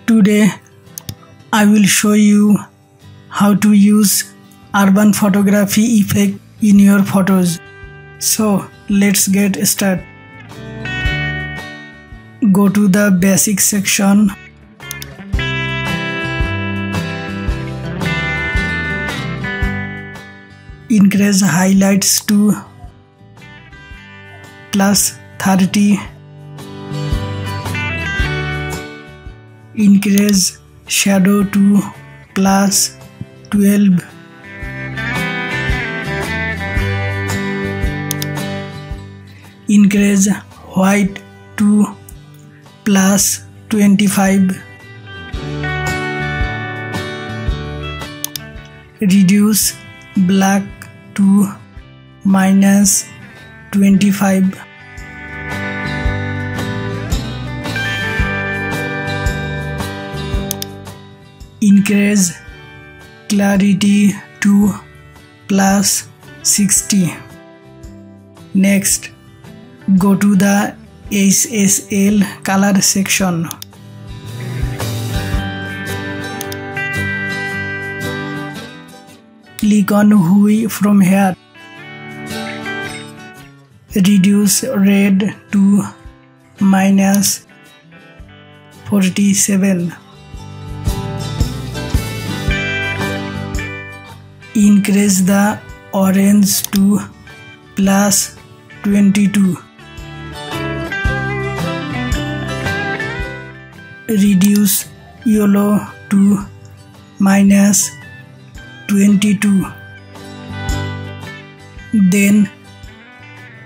Today I will show you how to use urban photography effect in your photos. So let's get started. Go to the basic section. Increase highlights to +30. Increase shadow to +12. Increase white to +25. Reduce black to -25. Increase clarity to +60. Next, go to the SSL color section. Click on hue from here. Reduce red to -47. Increase the orange to +22. Reduce yellow to -22. Then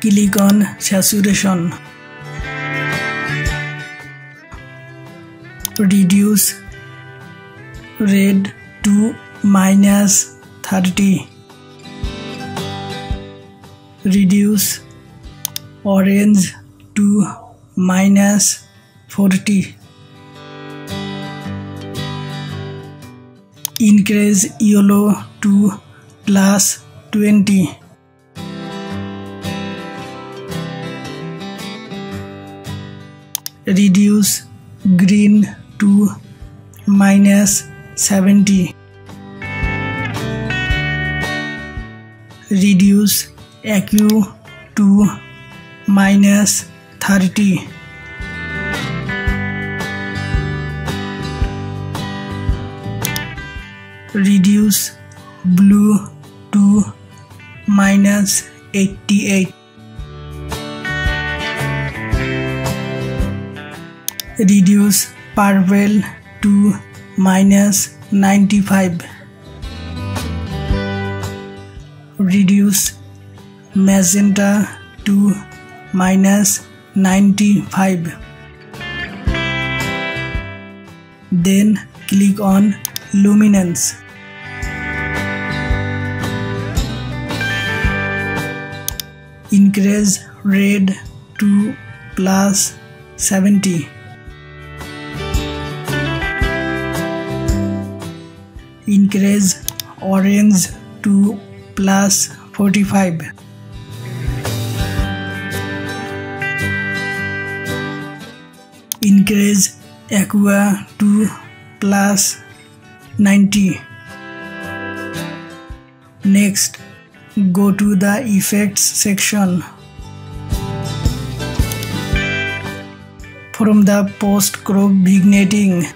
click on saturation. Reduce red to -30. Reduce orange to -40. Increase yellow to +20. Reduce green to -70. Reduce aqua to -30. Reduce blue to -88. Reduce purple to -95. Reduce magenta to -95. Then click on luminance. Increase red to +70. Increase orange to +45. Increase aqua to +90. Next, go to the effects section. From the post crop vignetting,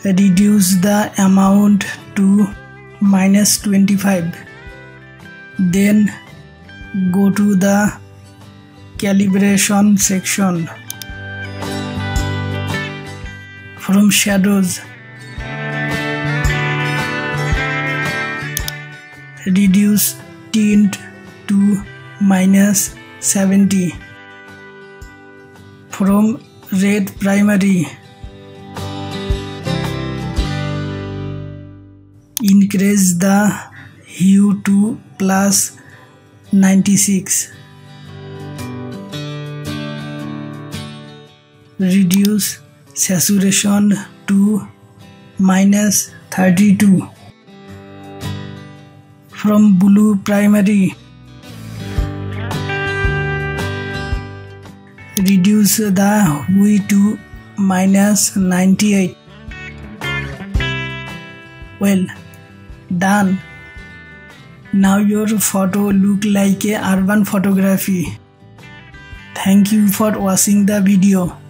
reduce the amount to -25. Then go to the calibration section. From shadows, reduce tint to -70. From red primary, increase the hue to +96. Reduce saturation to 32. From blue primary, reduce the hue to -98. Well, done. Now your photo look like a urban photography. Thank you for watching the video.